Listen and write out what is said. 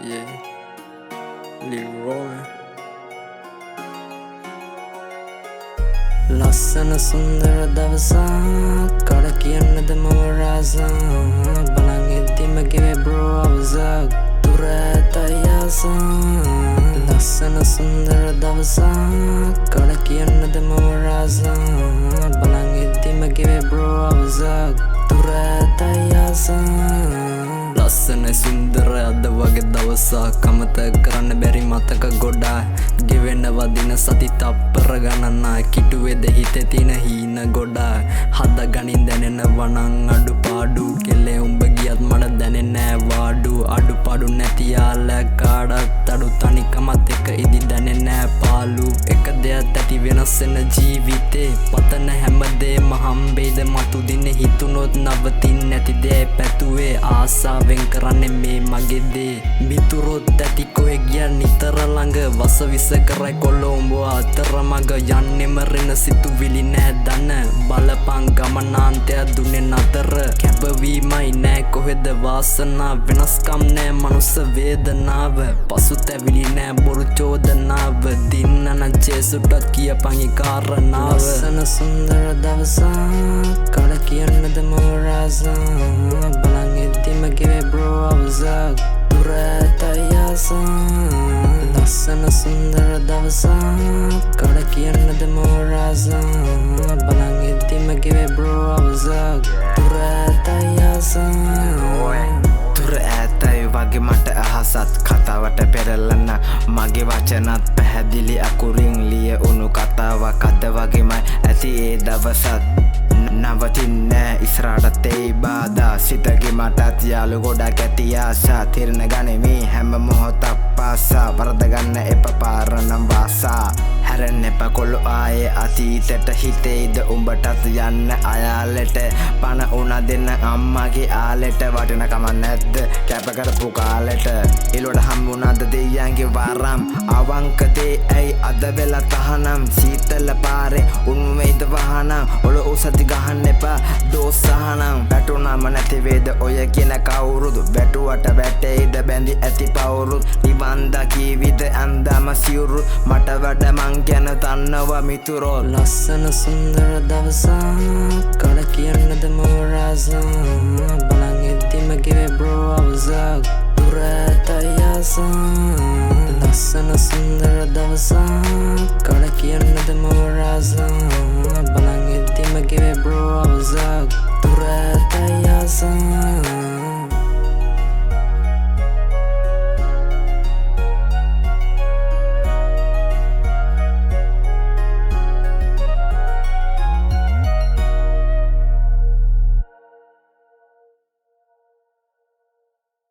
Yeah, Leroy. ලස්සන සුන්දර දවසක් කඩ කියන්නද මම රාසා බලන් ඉද්දිම ගෙවේ බ්‍රෝ අවසක් දුර ඇතයි ආසා ලස්සන සුන්දර දවසක් කඩ කියන්නද මම රාසා බලන් ඉද්දිම ගෙවේ බ්‍රෝ අවසක් දුර ඇතයි ආසා ලස්සන සුන්දර අද වගේ දවසක් අමතක කරන්න බැරි මතක ගොඩා ගෙවෙන්න වදින සති තප්පර ගණනක් කිටුවේද හිතේ තියෙන හීන ගොඩා හද ගනින් දැනෙන වනං අඩුපාඩු කෙලේ උඹ ගියත් මට දැනෙන්නේ නෑ වාඩු අඩුපාඩු නැති යාලා කාටත් අඩු තනිකමත් එක ඉදි දැනෙන්නේ නෑ පාලු එක දෙයක් ඇති වෙනස් වෙන ජීවිතේ පතන හැමදේම හම්බෙයිද මතු දින හිතුනොත් නවතින් නැති දේ පැතුවේ ආසාවෙන් කරන්නේ මේ මගේ දේ මිතුරොත් ඇති කොහෙ ගියා නිතර ළඟ වස විස කරයි කොළඹ අතරමඟ යන්නෙම රෙන සිතුවිලි නෑ දන බලපං ගමනාන්තය දුන්නේ නතර කැපවීමයි නෑ කොහෙද වාසනාව වෙනස්කම් නෑ මනුස්ස වේදනාව පසුතැවිලි නෑ බොරු චෝදනාව දින්නන ජේසුටත් කියපන් ඒ කාරණාව ලස්සන සුන්දර දවසක් කඩ කියන්නද මම රාසා බලන් ඉද්දිම ගෙවේ බ්‍රෝ අවසක් දුර ඇතයි ආසා ලස්සන සුන්දර දවසක් කඩ කියන්නද මම රාසා බලන් ඉද්දිම ගෙවේ බ්‍රෝ අවසක් දුර ඇතයි ආසා දුර ඇතයි වගේ මට අහසත් කතාවට පෙරලන්න මගේ වචනත් පැහැදිලි අකුරින් ලිය උණු කතාවක් අද වගේමයි ඇති ඒ දවසත් නවතින්නේ ඉස්රාටත් ඒ බාධා සිතගේ මටත් යාළු ගොඩක් ඇති ආසා තිරණ ගනිමි හැම මොහොතක් පාසා වරදගන්න එප පාරනම් වාසා හැරෙන්න එප කොළු ආයේ අතීතෙට හිතෙයිද උඹටත් යන්න අයාලෙට පණ උන දෙන්න අම්මගේ ආලෙට වටිනකම නැද්ද කැප කරපු කාලෙට එළොවට හම්බුණාද දෙයියන්ගේ වරම් අවංකදේ ඇයි අද වෙලා තහනම් සීතල පාරේ උන්වෙයිද වහනම් ඔල උසති ගහන්න එපා දෝසහනම් වැටුනම නැති වේද ඔය කියන කවුරුදු වැටුවට වැටෙයිද බැඳි ඇති පවුරුත් නිවන් දකීවිද ඇන්දම සිවුරු මට වැඩ මං ගැන දන්නවා මිතුරෝ ලස්සන සුන්දර දවසක් කඩ කියන්නද මම රාසා බලන් ඉද්දිම ගෙවේ බ්‍රෝ අවසක් දුර ඇතයි ආසා ලස්සන සුන්දර දවසක් කඩ කියන්නද මම රාසා